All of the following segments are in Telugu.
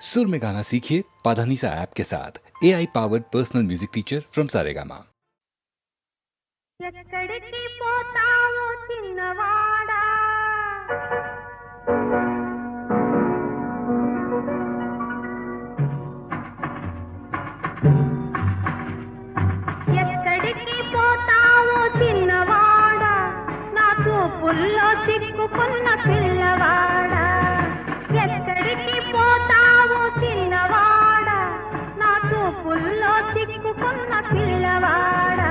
सुर में गाना सीखिए पाधानीसा ऐप के साथ। AI powered personal music teacher from Saregama. ఎక్కడికి పోతావో చిన్నవాడా ఎక్కడికి పోతావో చిన్నవాడా నా చూపుల్లో చిక్కుకున్న పిల్లవాడా ఎక్కడికి పోతావో చిన్నవాడా నా చూపుల్లో చిక్కుకున్న పిల్లవాడా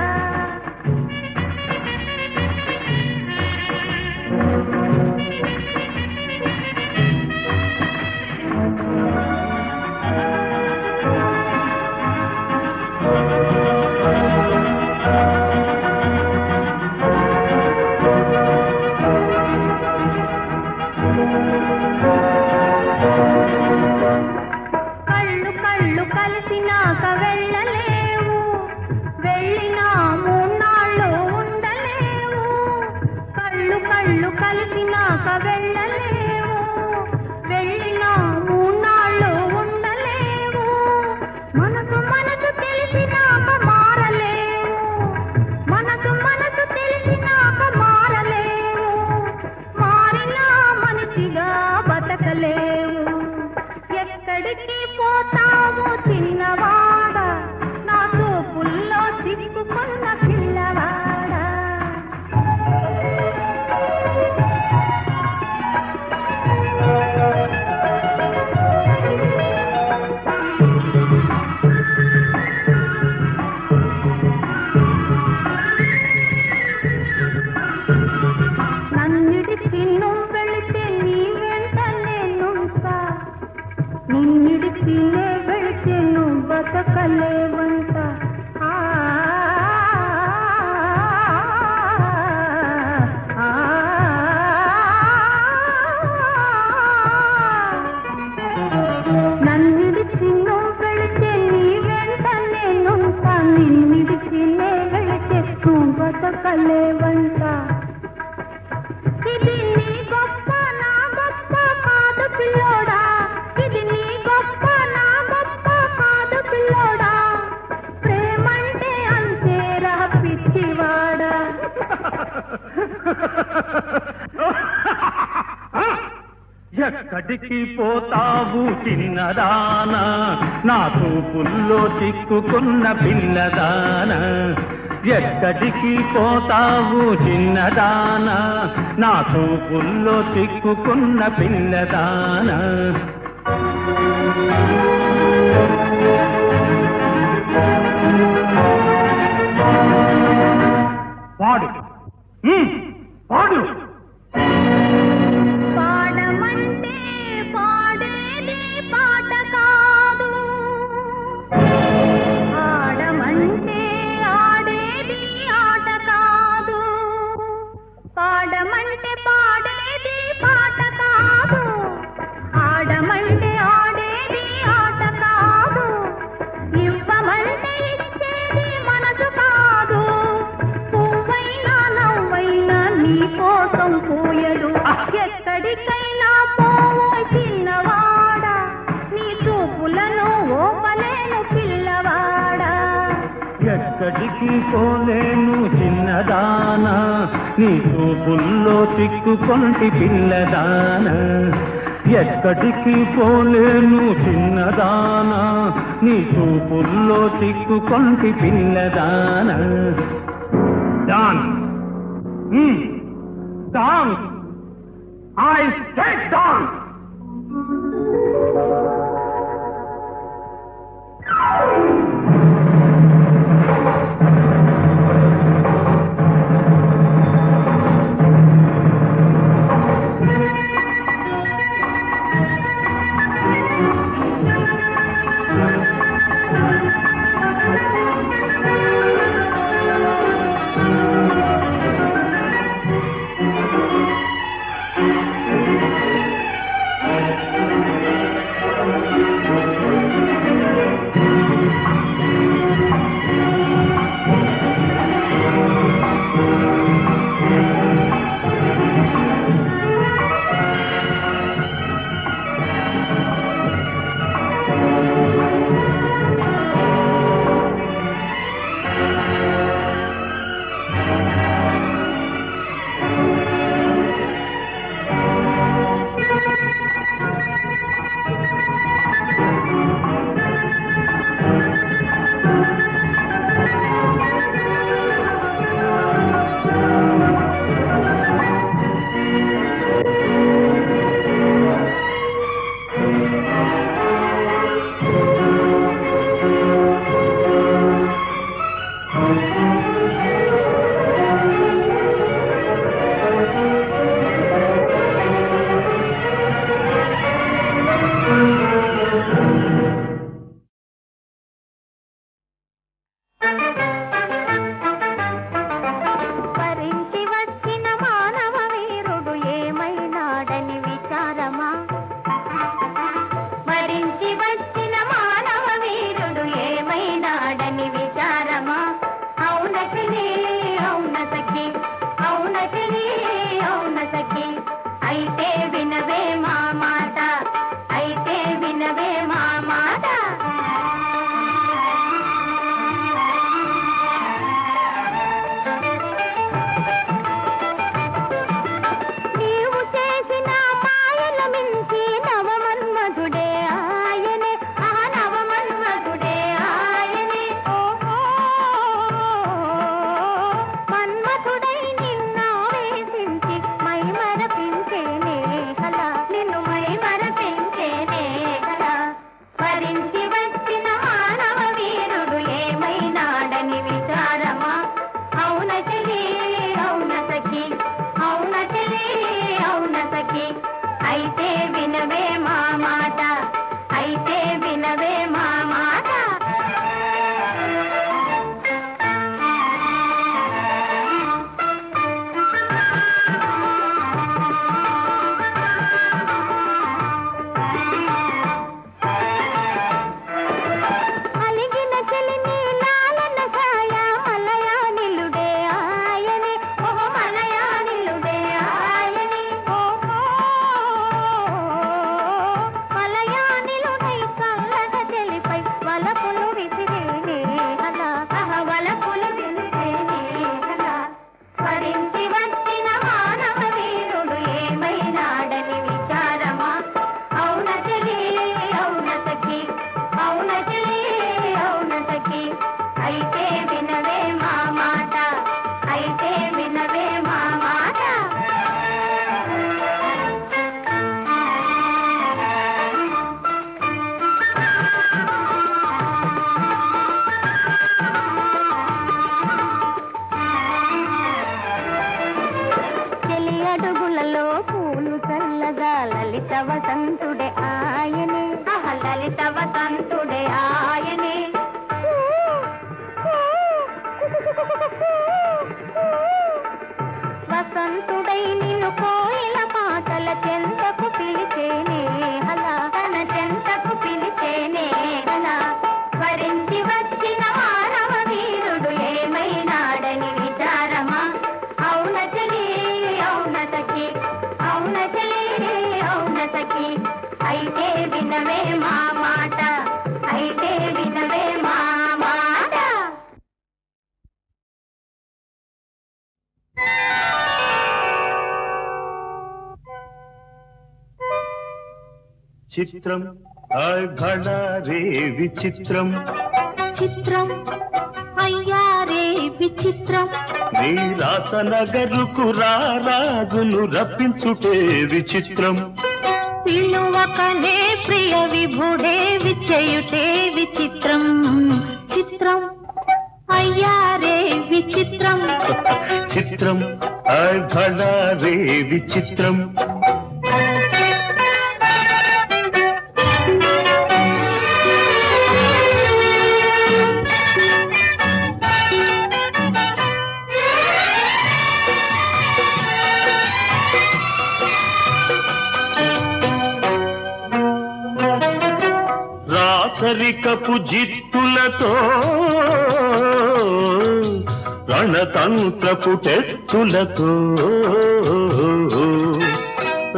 ఎక్కడికి పోతావు చిన్నదానా నా చూపుల్లో చిక్కుకున్న పిల్లదానా ఎక్కడికి పోతావు చిన్నదానా నా చూపుల్లో చిక్కుకున్న పిల్లదానా పాడు పాడు ఎక్కడికైనా పోవో చిన్నవాడా నీ చూపులను ఓపలేను పిల్లవాడా ఎక్కడికి పోలేను చిన్నదానా నీ చూపుల్లో చిక్కుకొంటి పిల్లదానా ఎక్కడికి పోలేను చిన్నదానా నీ చూపుల్లో చిక్కుకొంటి పిల్లదానా dance dance I said dance! అయితే వినవే మా మాట. అలిగిన చెలిని లాలన సాయ మలయానిలుడే ఆయనే, ఓహో మలయానిలుడే ఆయనే, ఓహో మలయానిలుడై చల్లగ చెలిపై వలపులు విసిరేనే అలా, వలపులు విసిరేనే అలా. వరించి వచ్చిన మానవ వీరుడు ఏమైనాడని విచారమా, అవున చెలి అవున సఖి, అవున చెలి అవున సఖి. అయితే వినవే మా మాట, అయితే వినవే మా మాట. చెలి అడుగులలో పూలు చల్లగా లలిత వసంతుడే ఆయనే, లలిత వసంతుడే ఆయనే. వసంతుడై నిన్ను కోయిల పాటల చెంతకు పిలిచేనే హలా, తన చెంతకు పిలిచేనే హలా. వరించి వచ్చిన మానవ వీరుడు ఏమైనాడని విచారమా, అవున చెలి అవున సఖి, అవున చెలి అవున సఖి. అయితే వినవే మా మాట, అయితే వినవే మా మాట. చిత్రం భళ రే విచిత్రం, చిత్రం అయ్యారే విచిత్రం. నీరాసనగరుకు రాజును రప్పించుటే విచిత్రం. పిలువకనే ప్రియ విభుడే విచయుటే విచిత్రం. చిత్రం అయ్యారే విచిత్రం. చిత్రం భళ రే విచిత్రం. రాచరికపు జిత్తులతో రణతంత్రపు టెత్తులతో,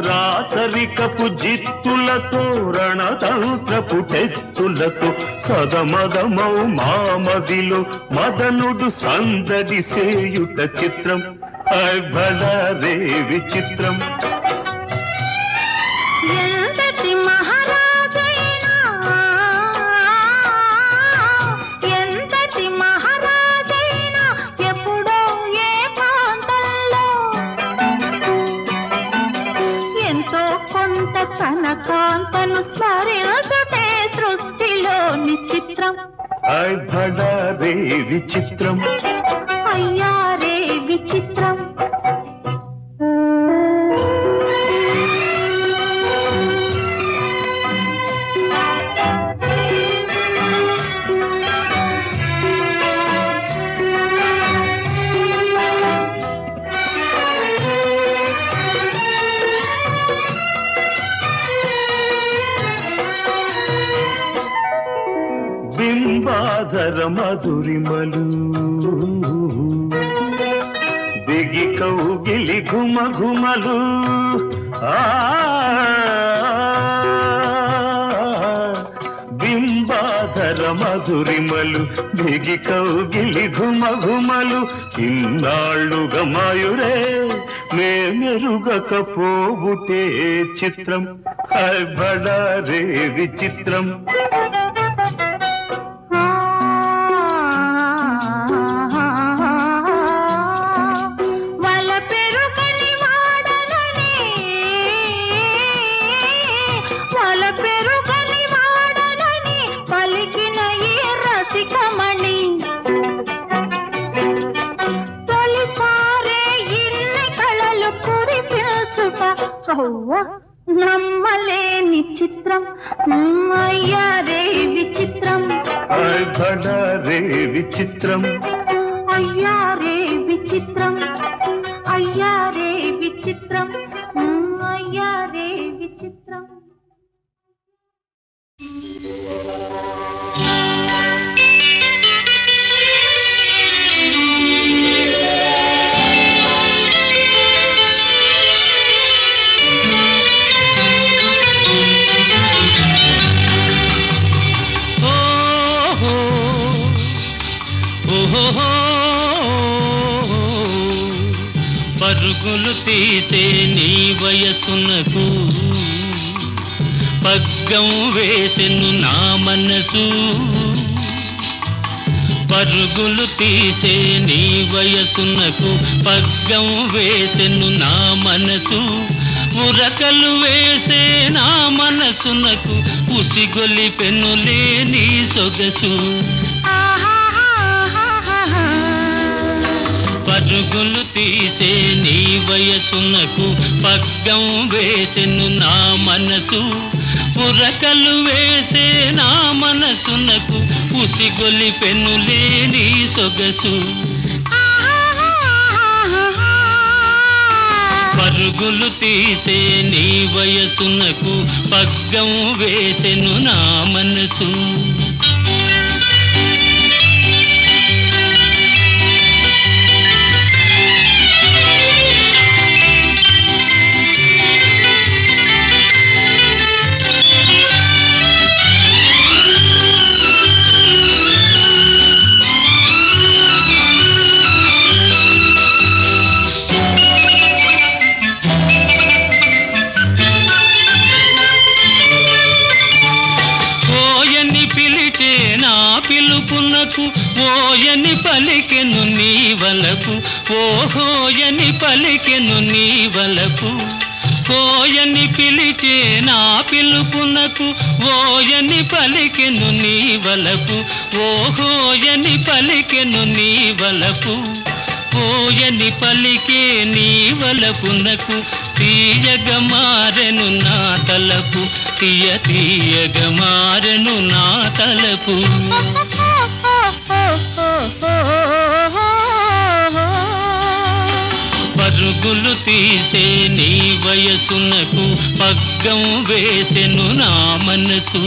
రాచరికపు జిత్తులతో రణతంత్రపు టెత్తులతో సదమదమౌ మామదిలో మదనుడు సందడి సేయుట చిత్రం. భళ రే విచిత్రం. ఎంతటి మహారాజైనా, ఎంతటి మహారాజైనా ఎప్పుడో ఏ ప్రాంతంలో ఎంతో కొంత తన కాంతను స్మరించుటే సృష్టిలోని చిత్రం. భళ రే విచిత్రం. అయ్యారే విచిత్రం. బింబాధర మధురిమలు దిగి కౌగిలి ఘుమ ఘుమలు, బింబాధర మధురిమలు దిగి కౌగిలి ఘుమ ఘుమలు. ఇన్నాళ్ళుగా మాయురే మేమెరుగకపోవుటే చిత్రం. భళ రే విచిత్రం. నమ్మలేని చిత్రం. విచిత్రం అయ్యారే విచిత్రం బడా రే విచిత్రం అయ్యారే విచిత్రం అయ్యారే విచిత్రం అయ్యారే విచిత్రం పరుగులు తీసే నీ వయసునకు పగ్గం వేసెను నా మనసు పరుగులు తీసే నీ వయసునకు పగ్గం వేసెను నా మనసు ఉరకలు వేసే నా మనసునకు ఉసిగొలిపెనులే నీ సొగసు పరుగులు తీసే నీ వయసునకు పగ్గం వేసెను నా మనసు ఉరకలు వేసే నా మనసునకు ఉసిగొలిపెనులే నీ సొగసు పరుగులు తీసే నీ వయసునకు పగ్గం వేసెను నా మనసు పిలుపునకు ఓయని పలికెను నీ వలపు ఓహోయని పలికెను నీ వలపు కోయని పిలిచే నా పిలుపునకు ఓయని పలికెను నీ వలపు ఓహోయని పలికెను నీ వలపు ఓయని పలికే నీ వలపునకు తీయగ మారెను నా తలపు తీయగ మారెను నా తలపు పరుగులు తీసే నీ వయసునకు పగ్గం వేసెను నా మనసు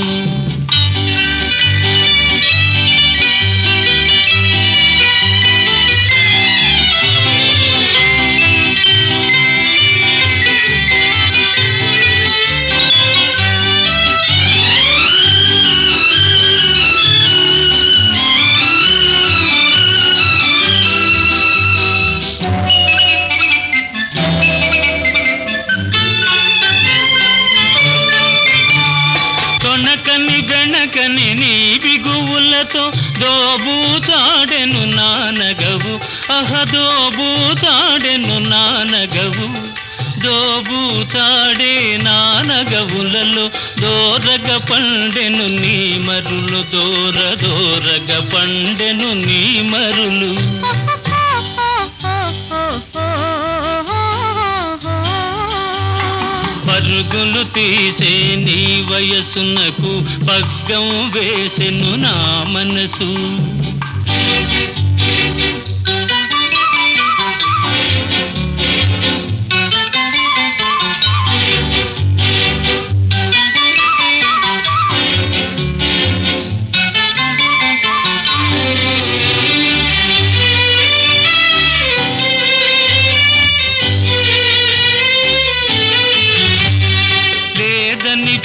గణకని నీ బిగువులతో దోబూచాడెను నానగవు దోబూచాడెను నానగవు దోబూచాడే నానగవులలో దోరగ పండెను నీ మరులు దోరగ పండెను నీ మరులు పరుగులు తీసే నీ వయసునకు పగ్గం వేసెను నా మనసు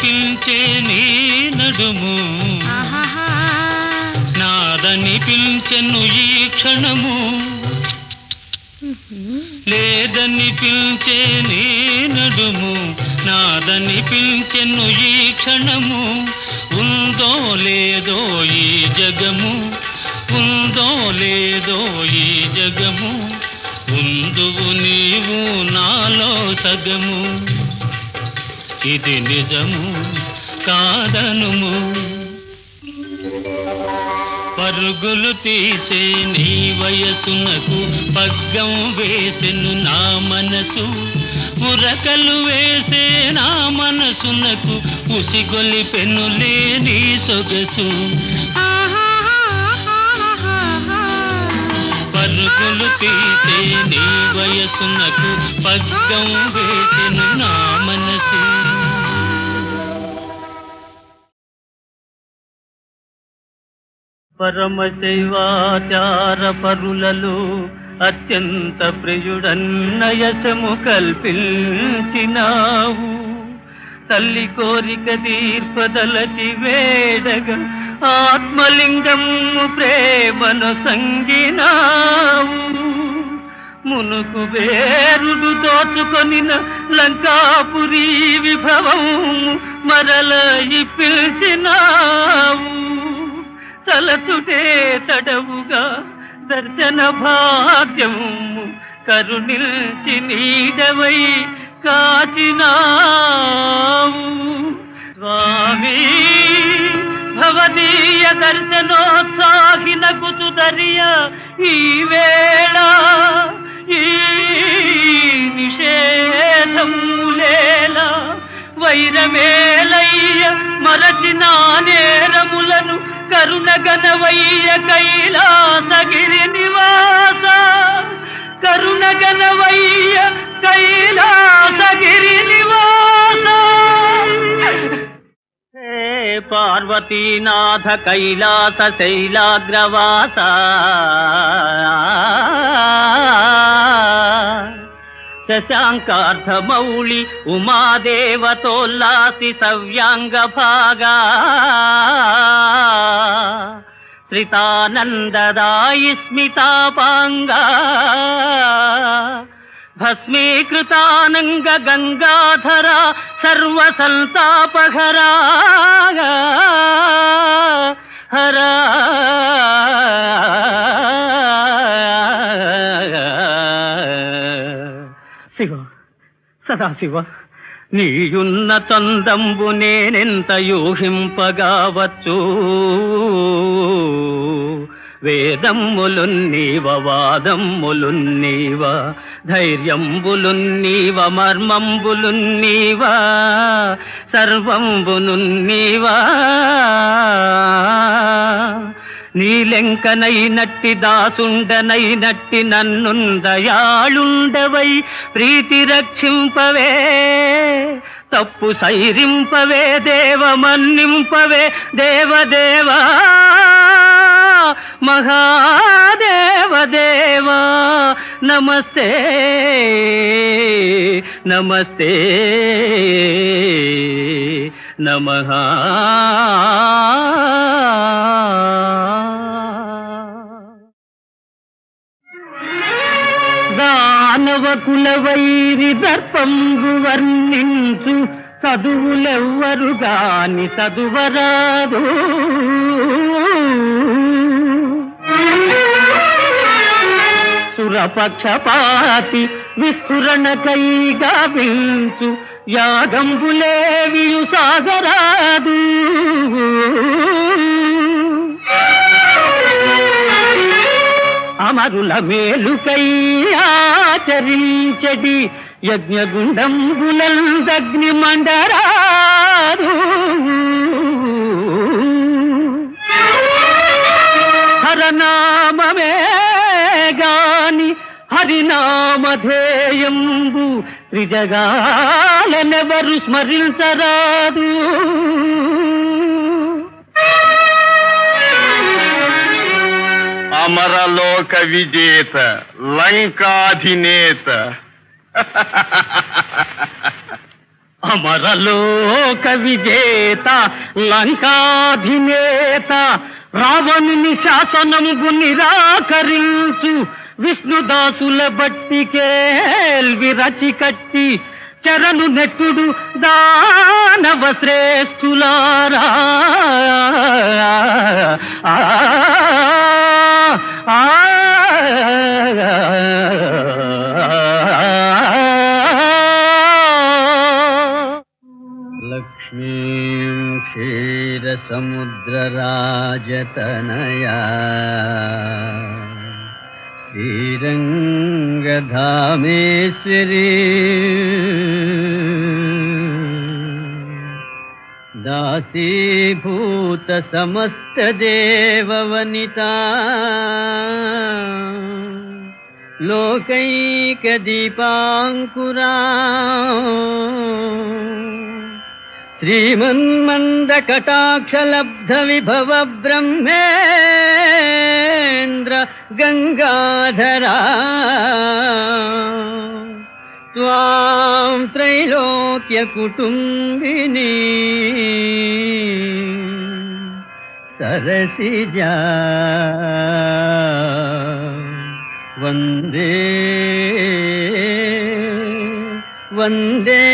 పిలిచే నీ నడుము నాదని పిలిచెను ఈ క్షణము లేదని పిలిచే నీ నడుము నాదని పిలిచెను ఈ క్షణము ఉందో లేదో ఈ జగము ఉందో లేదో ఈ జగము ఉందువు నీవు నాలో సగము ఇది నిజము కాదనుము పరుగులు తీసే నీ వయసునకు పగ్గం వేసెను నా మనసు ఉరకలు వేసే నా మనసునకు ఉసిగొలి పెనులే నీ సొగసు పరుగులు తీసే నీ వయసునకు పగ్గం వేసెను నా మనసు. పరమశైవాచార పరులలో అత్యంత ప్రియుడన్నయసము కల్పించినావు. తల్లి కోరిక తీర్పదలచి వేడగా ఆత్మలింగము ప్రేమను సంగినావు. మునుకు వేరుడు దోచుకొనిన లంకాపురి విభవము మరల పిలిచినావు. తలచుటే తడవుగా దర్శన భాగ్యము కరుణిల్చి నీడవై కాచినావు. స్వామి భవదీయ దర్శనోత్సాహిన కుతుదరియ ఈ వేళ ఈ నిషేధములేల వైరమేలయ్య మరచిన నేరములను కరుణగణవయ్య కైలాసగిరి నివాస కరుణగణవయ్య కైలాసగిరి నివాస. హే పార్వతీనాథ కైలాస శైలాగ్రవాస శశాంకార్ధమౌళి ఉమాదేవతోల్లాసి సవ్యాంగ భాగా శ్రితానందదాయి స్మితాపాంగా భస్మీకృతానంగ గంగాధర సర్వసంతాపహరా హరా శివ సదాశివ నీయున్న చందంబు నేనెంత యూహింపగావచ్చు. వేదమ్ములున్నీవ వాదమ్ములున్నీవ ధైర్యంబులున్నీవ మర్మంబులున్నీవ సర్వంబునున్నీవా. నీలెంకనైనట్టి దాసుండనైనట్టి నన్నుందయాళుండవై ప్రీతి రక్షింపవే తప్పు సైరింపవే దేవ మన్నింపవే దేవదేవా మహాదేవదేవా. నమస్తే నమస్తే నమః. దానవ కులవైరి దర్పంబు వర్ణించు చదువులెవ్వరు గాని చదువరాదు. సురపక్షపాతి విస్ఫురణకై గావించు యాగంబులేవియు సాగరాదు. అమరుల మేలుకై ఆచరించడి యజ్ఞగుండంబులందగ్ని మండరాదు. హరనామమే గాని హరినామధేయంబు త్రిజగాలనెవరు స్మరించరాదు. అమరలోక విజేత లంకాధినేత అమరలోక విజేత లంకాధినేత రావణుని శాసనము నిరాకరించు విష్ణుదాసుల బట్టికేల్వి రచి కట్టి చరణు నెట్టుడు దానవ శ్రేష్ఠులారా. లక్ష్మీం క్షీరసముద్రరాజతనయా శ్రీరంగధామేశ్వరి దాసీభూత సమస్త దేవవనితా లోకైక దీపాంకురా శ్రీమన్మంద కటాక్షలబ్ధ విభవ బ్రహ్మేంద్ర గంగాధరా త్వాం త్రైలోక్య కుటుంబిని సరసిజా వందే వందే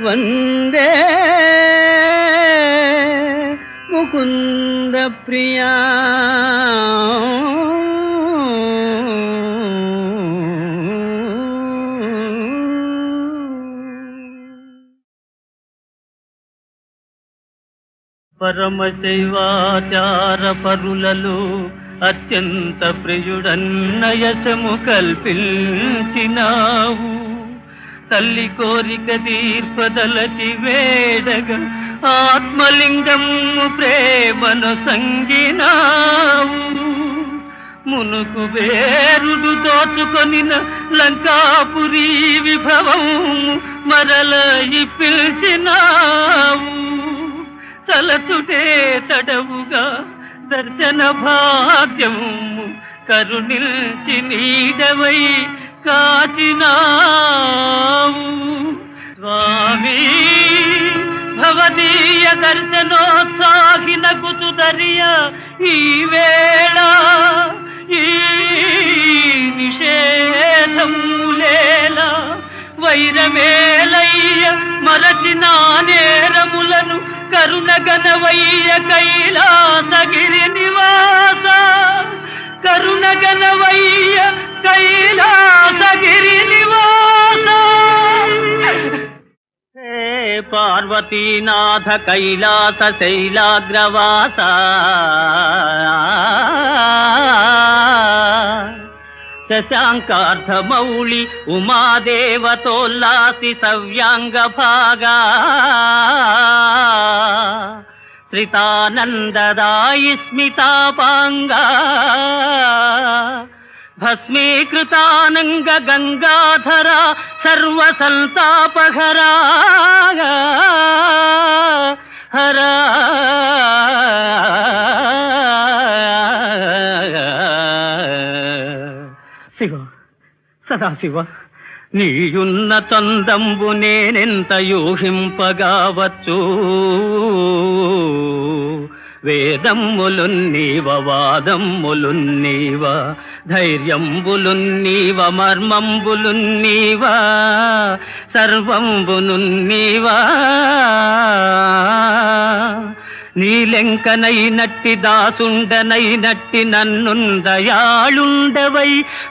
వందే ముకుంద ప్రియా పరమశైవాచార పరులలో అత్యంత ప్రియుడన్నయసము కల్పించినావు తల్లి కోరిక తీర్పదలచి వేడగా ఆత్మలింగము ప్రేమను సంగినావు మునుకు వేరుడు దోచుకొనిన లంకాపురి విభవము మరల పిలిచినావు తలచుటే తడవుగా దర్శన భాగ్యము కరుణిల్చి నీడవై కాచినావు స్వామి భవదీయ దర్శనోత్సాహిన కుతుదరియ ఈ వేళ ఈ నిషేధములేల వైరమేలయ్య మరచిన నేరములను కరుణగణవయ్య కైలాసగిరి నివాస కరుణగణవయ్య కైలాసగిరి నివాస హే పార్వతీనాథ కైలాస శైలాగ్రవాస శశాంకార్ధమౌళి ఉమాదేవతోల్లాసి సవ్యాంగ భాగా శ్రితానందదాయి స్మితాపాంగా భస్మీకృతానంగ గంగాధర సర్వసంతాపహరా హరా శివ సదాశివ నీయున్న తందంబు నేనెంత యూహింపగావచ్చు వేదమ్ములున్నీవ వాదమ్ములున్నీవ ధైర్యంబులున్నీవ మర్మంబులున్నీవ సర్వంబునున్నీవా నీలెంకనైనట్టి దాసుండనైనట్టి నన్నుందయాళుండవై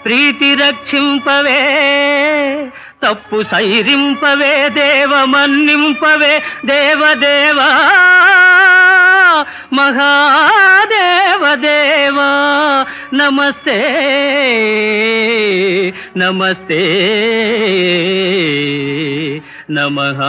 ప్రీతి రక్షింపవే తప్పు సైరింపవే దేవ మన్నింపవే దేవదేవా మహాదేవదేవా నమస్తే నమస్తే నమః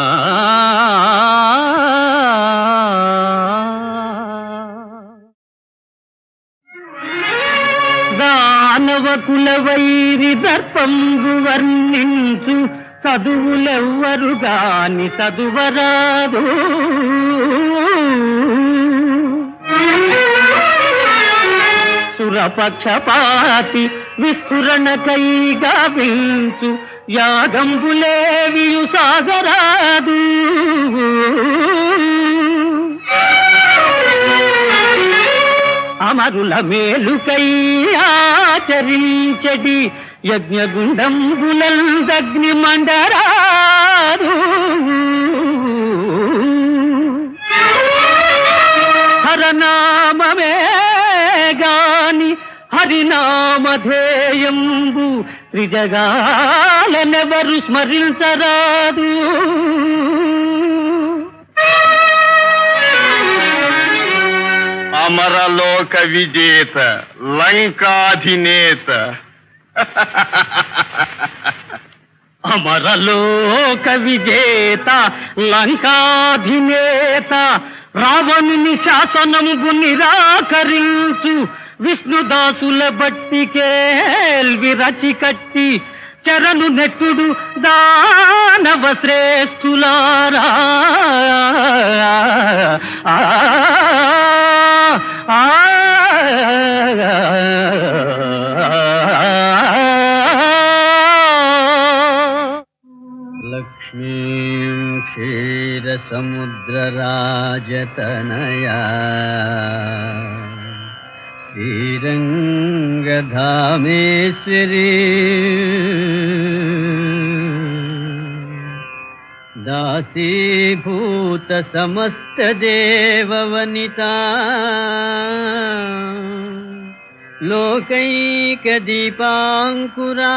దానవ కులవైరి దర్పంబు వర్ణించు చదువులెవ్వరు గాని చదువరాదు సురపక్షపాతి విస్ఫురణకై గావించు యాగంబులేవియు సాగరాదు అమరుల మేలుకై ఆచరించడి యజ్ఞగుండంబులందగ్ని మండరాదు హరనామమే గాని హరినామధేయంబు త్రిజగాలనెవరు స్మరించరాదు అమరలోక విజేత లంకాధినేత. అమరలోక విజేత లంకాధినేత రావణుని శాసనము నిరాకరించు విష్ణుదాసుల బట్టికేల్వి రచి కట్టి చరణు నెట్టుడు దానవ శ్రేష్ఠులారా. లక్ష్మీం క్షీరసముద్రరాజతనయా శ్రీరంగధామేశ్వరీ దాసీభూత సమస్త దేవవనితా లోకైక దీపాంకురా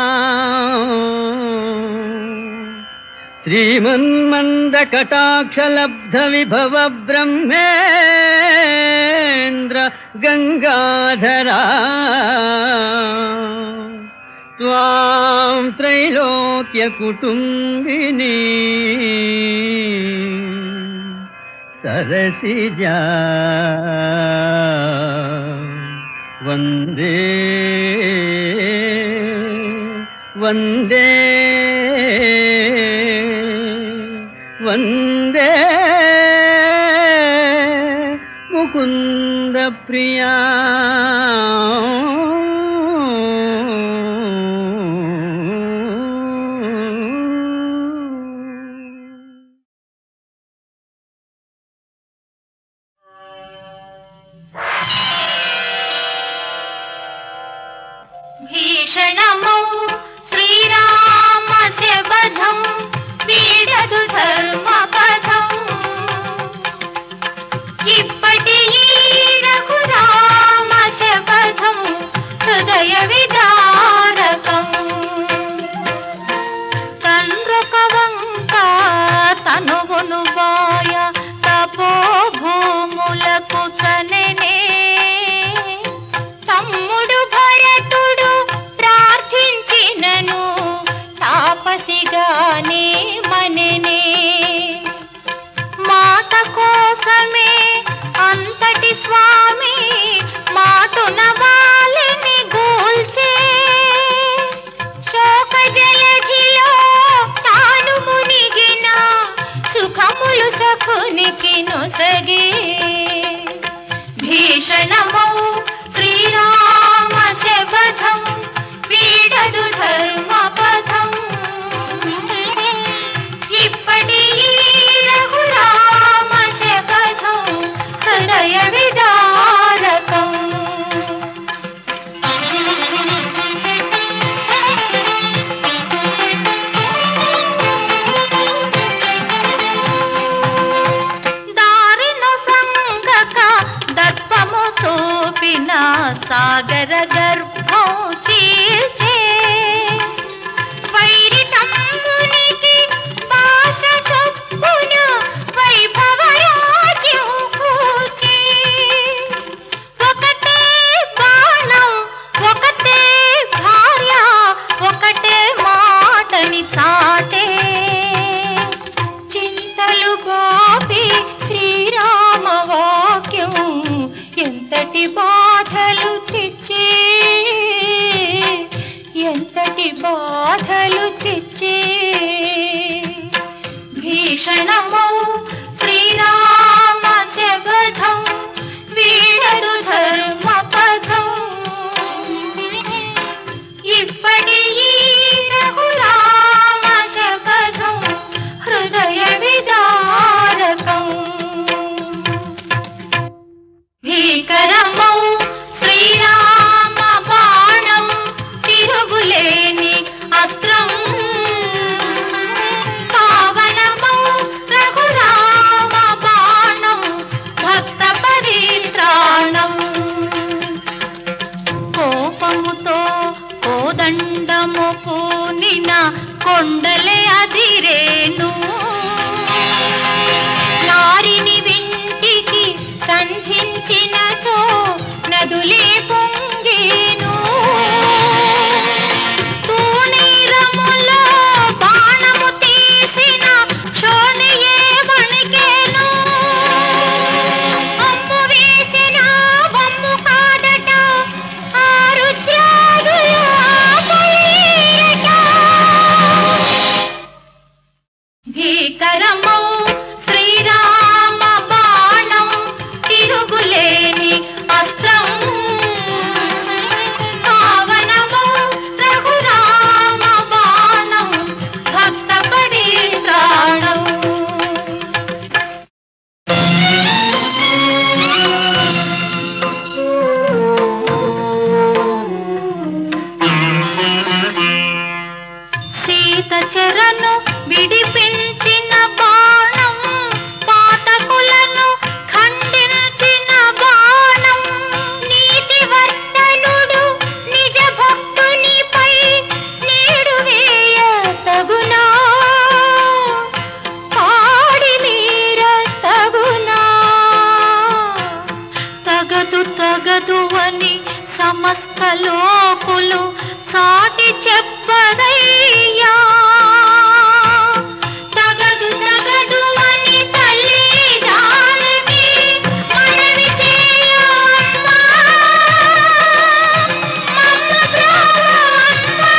శ్రీమన్మంద కటాక్షలబ్ధ విభవ బ్రహ్మేంద్ర గంగాధరా త్వాం త్రైలోక్య కుటుంబిని సరసిజా వందే వందే వందే ముకుంద ప్రియా. భీషణమౌ శ్రీరామస్య వధం వీడదు ధర్మపథం. ఇప్పటి ఈ రఘురామస్య వధం హృదయ విదారకం. తండ్రొక వంక తనువును బాయ తపోభూములకు చనెనే. తమ్ముడు భరతుడు ప్రార్థించినను తాపసిగానే మననే. మాట కోసమే అంతటి స్వామి మాటున వాలిని గూల్చే. శోక జలధిలో తాను మునిగిన సుఖములు సఖునికి నొసగే. భీషణమౌ శ్రీరామస్య వధం వీడదు ధర్మపథం. ఇప్పటి ఈ రఘురామస్య వధం హృదయ విదారకం. దారిన తగదు అని సమస్త లోకులు సాటి చెప్పదయ్యా. తగదు తగదు అని తల్లి జానకి మనవి చేయమ్మా. మమ్ము ద్రోవమ్మా.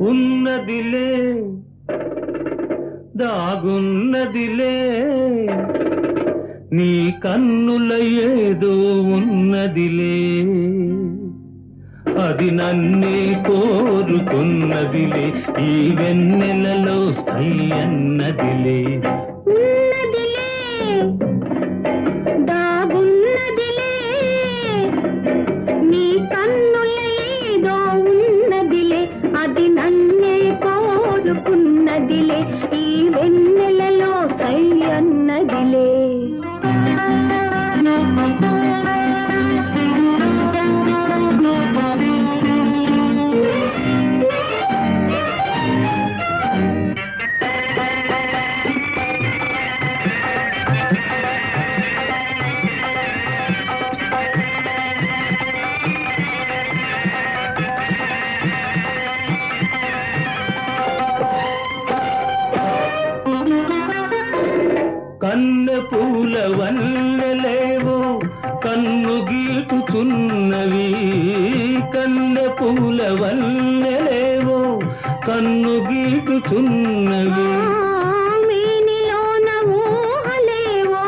ఉన్నదిలే దాగున్నదిలే నీ కన్నుల ఏదో ఉన్నదిలే, అది నన్నే కోరుకున్నదిలే, ఈ వెన్నెలలో సై అన్నదిలే. ఉన్నదిలే దాగున్నదిలే నీ కన్నుల ఏదో ఉన్నదిలే, అది నన్నే కోరుకున్నదిలే, ఈ వెన్నెలలో సై అన్నదిలే. కన్నె పూల వన్నెలేవో కన్ను గీటుచున్నవి, కన్నె పూల వన్నెలేవో కన్ను గీటుచున్నవి. వీనిలోన ఊహలేవో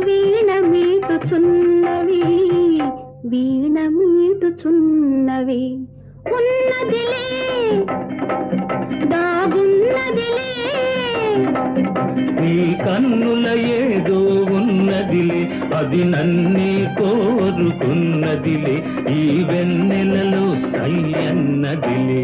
వీణ మీటుచున్నవి, వీణ మీటుచున్నవి. ఉన్నదిలే దాగున్నదిలే నీ కన్నుల ఏదో ఉన్నదిలే, అది నన్నే కోరుకున్నదిలే, ఈ వెన్నెలలో సై అన్నదిలే.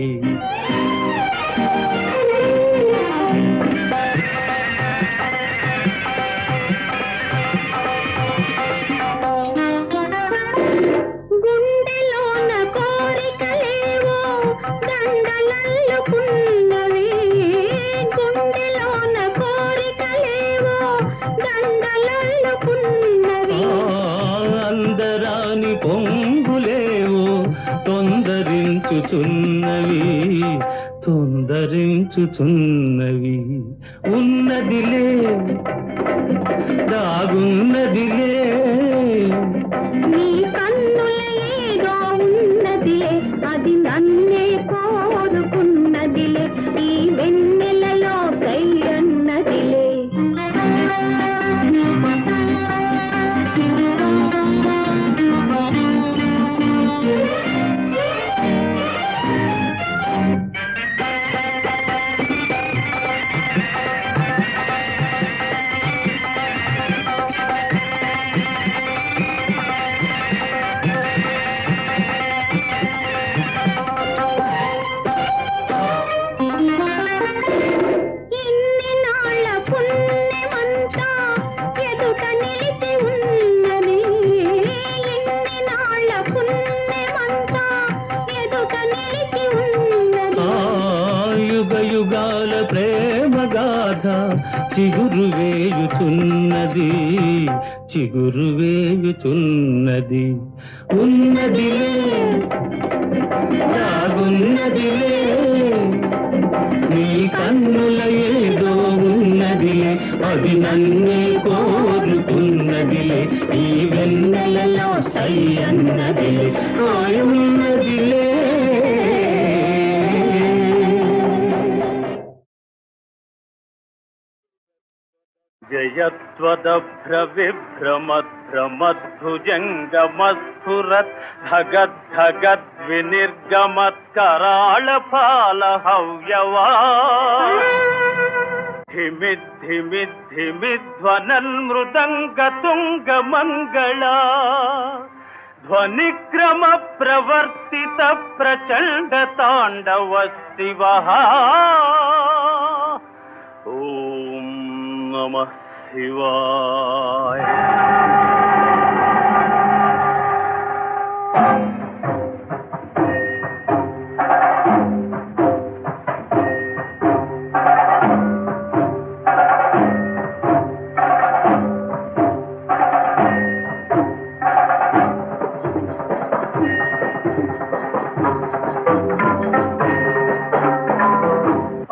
గుండెలోన కోరికలేవో దండలల్లుకున్నవి, గుండెలోన కోరికలేవో దండలల్లుకున్నవి. అందరాని పొంగులేవో తొందరించుచున్నవి, తొందరించుచున్నవి. ఉన్నదిలే దాగున్నదిలే నీ కన్నుల ఏదో ఉన్నదిలే, అది నన్నే కోరుకున్నదిలే, ఈ వెన్నెలలో సై అన్నదిలే. ఇన్ని నాళ్ళ పుణ్యమంతా ఎదుట నిలిచి ఉన్నది, ఇన్ని నాళ్ళ పుణ్యమంతా ఎదుట నిలిచి ఉన్నది. యుగ యుగాల ప్రేమ గాథ చిగురు వేయుచున్నది, చిగురు వేయుచున్నది. ఉన్నదిలే దాగున్నదిలే నీ కన్నుల ఏదో ఉన్నదిలే, అది నన్నే కోరుకున్నదిలే, ఈ వెన్నెలలో సై అన్నదిలే, ఉన్నదిలే. జయత్వదభ్రవిభ్రమద్భ్రమద్భుజంగమస్ఫురత్ ధగద్ధగద్వినిర్గమత్కరాళపాల హవ్యవా ధిమిద్ధిమిద్ధిమిధ్వనన్మృదంగతుంగమంగళా ధ్వనిక్రమ ప్రవర్తిత ప్రచండ తాండవ శివ. ఓం నమః శివాయ.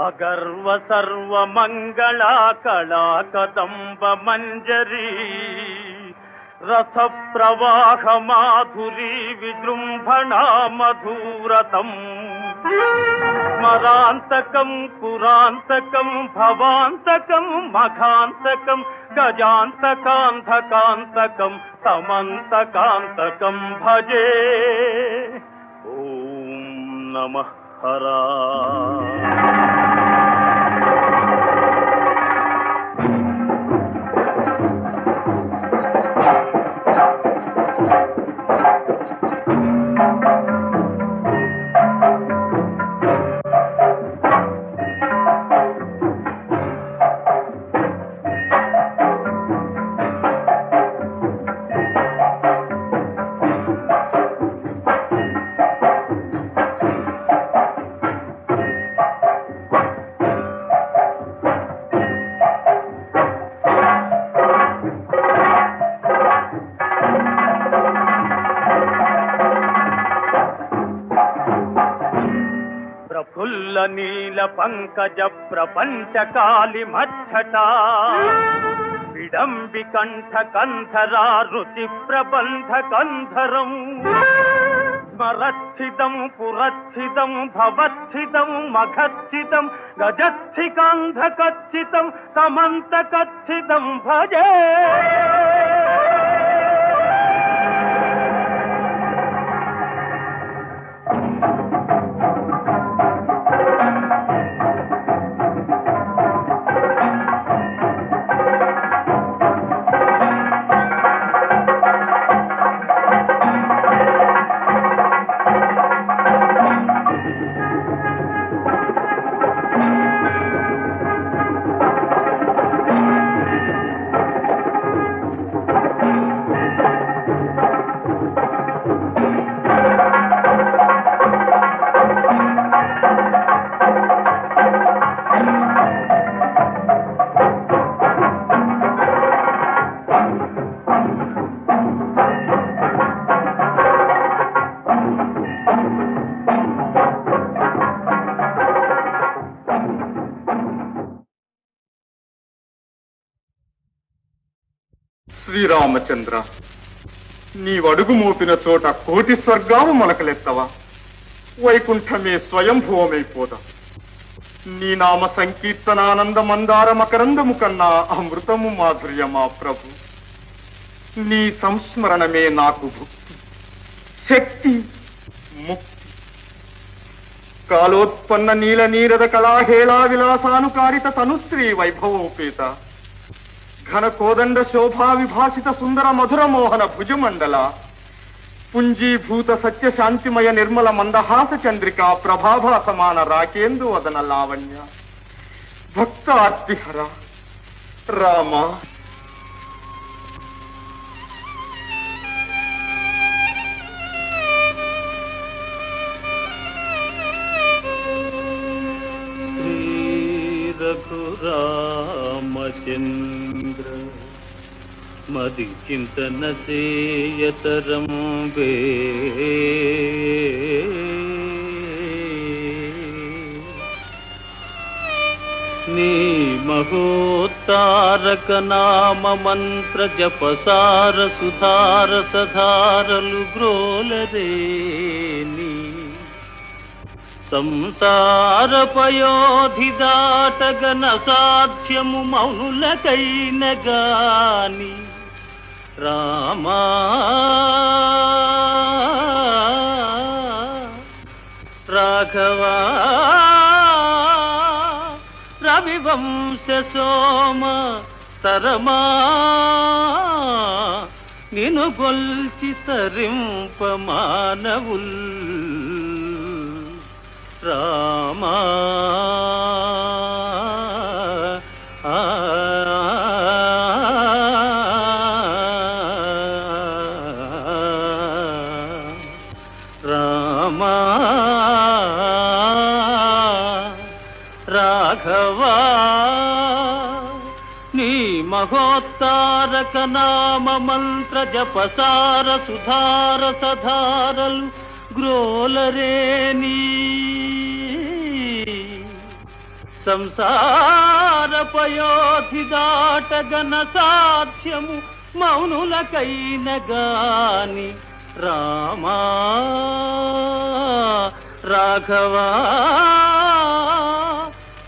అగర్వ సర్వమంగళా కళా కదంబ మంజరీ రస ప్రవాహ మాధురీ విజృంభణా మధురతం స్మరాంతకం పురాంతకం భవాంతకం మఘాంతకం గజాంతకాంతకాంతకం సమంతకాంతకం భజే. ఓం నమః హరా. ప్రఫుల్ల నీల పంకజ ప్రపంచ కాళి మచ్చటా విడంబి కంఠ కంధరా రుచి ప్రబంధ కంధరం స్మరచ్చిదం పురచ్చిదం భవచ్చిదం మఘచ్చిదం గజస్థికాంధకచ్చితం సమంతకచ్చితం భజే. శ్రీరామచంద్ర, నీవడుగు మోపిన చోట కోటి స్వర్గాలు మొలకలెత్తవా? వైకుంఠమే స్వయంభువమైపోదా? నీ నామ సంకీర్తనానంద మందార మకరందము కన్నా అమృతము మాధుర్యమా ప్రభు. నీ సంస్మరణమే నాకు భుక్తి, శక్తి, ముక్తి. కాలోత్పన్న నీల నీరద కళాహేళా విలాసానుకారిత తనుశ్రీ వైభవోపేత ఘన కోదండ శోభా విభాసిత సుందర మధుర మోహన భుజమండల పుంజీభూత సత్య శాంతిమయ నిర్మల మందహాస చంద్రిక ప్రభాభా సమాన రాకేందు వదన లావణ్య భక్త ఆర్తిహర రామ. రఘురామచంద్ర మది చింతన సేయతరం వే నీ మహోత్తారక నామ మంత్ర జపసార సుధార సధారలు గ్రోలరేని సంసార పయోధి దాటగన సాధ్యము మౌనులకైన గాని రామా రాఘవా రవివంశ సోమ తరమా నిను గొల్చి తరింప మానవుల్ రామా రామా రాఘవా నీ మహోత్తారక నామ మంత్ర జపసార సుధార సధారలు గ్రోలరేనీ సంసార పయోధి దాటగన సాధ్యము మౌనులకైన గాని రామా రాఘవా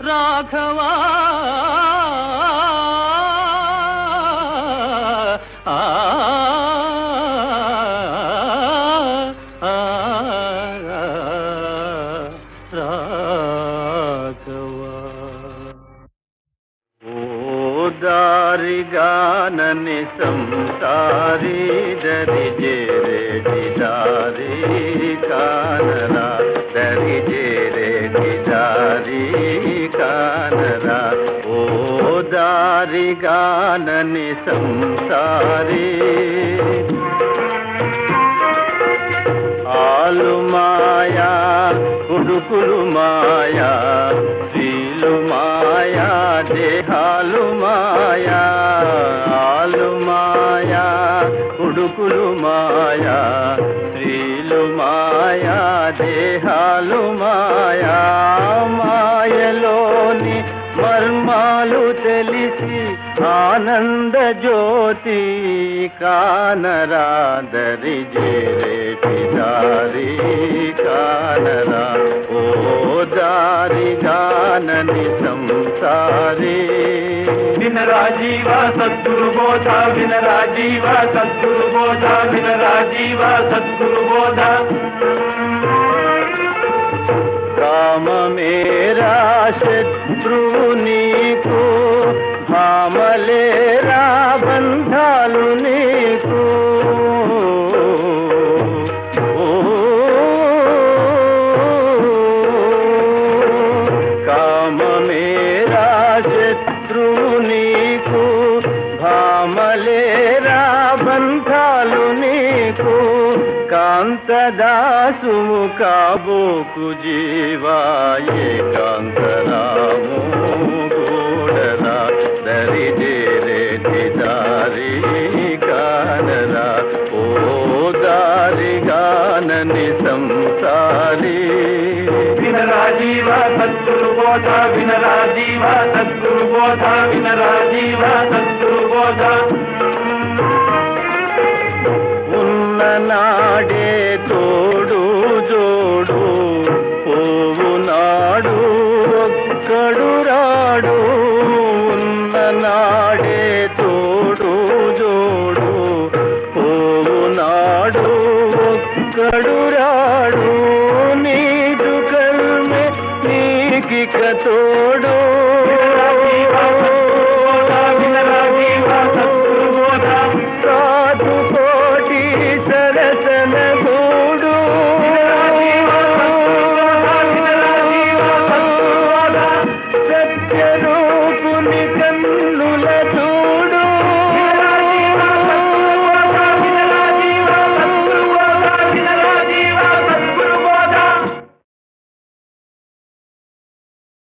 రాఘవా దారిగానని సంసారి దరి జేరేటి దారి కానరా దరి జేరేటి దారి కానరా ఓ దారిగానని సంసారి ఆలు మాయా ఉడుకులు మాయా స్త్రీలు మాయా దేహాలు మాయా ఆలు మాయా ఉడుకులు మాయా స్త్రీలు మాయా దేహాలు మాయా మాయలోని మర్మాలు తెలిసి ఆనంద జ్యోతి కానరా దరి జేరేటి దారి కానరా ఓ దారి గానని సంసారి వినరా జీవ సద్గురు బోధ వినరా జీవ సద్గురు బోధ వినరా జీవ సద్గురు బోధ కామమేరా శత్రువు నీకు భామలేరా బంధాలు నీకు కామమేరా శత్రువు నీకు భామలేరా బంధాలు నీకు కాంతదాసుము కాబోకు జీవాయే కాంతరాము గోడరా దరి జేరేటి దారి కానరా ఓ దారి గానని సంసారి వినరా జీవ సద్గురు బోధ వినరా జీవ సద్గురు బోధ వినరా జీవ సద్గురు బోధ నాడే తోడు జోడు పోవు నాడు ఒక్కడు రాడు ఉన్న నాడే తోడు జోడు పోవు నాడు ఒక్కడు రాడు నీదు కర్మే నీకిక తోడు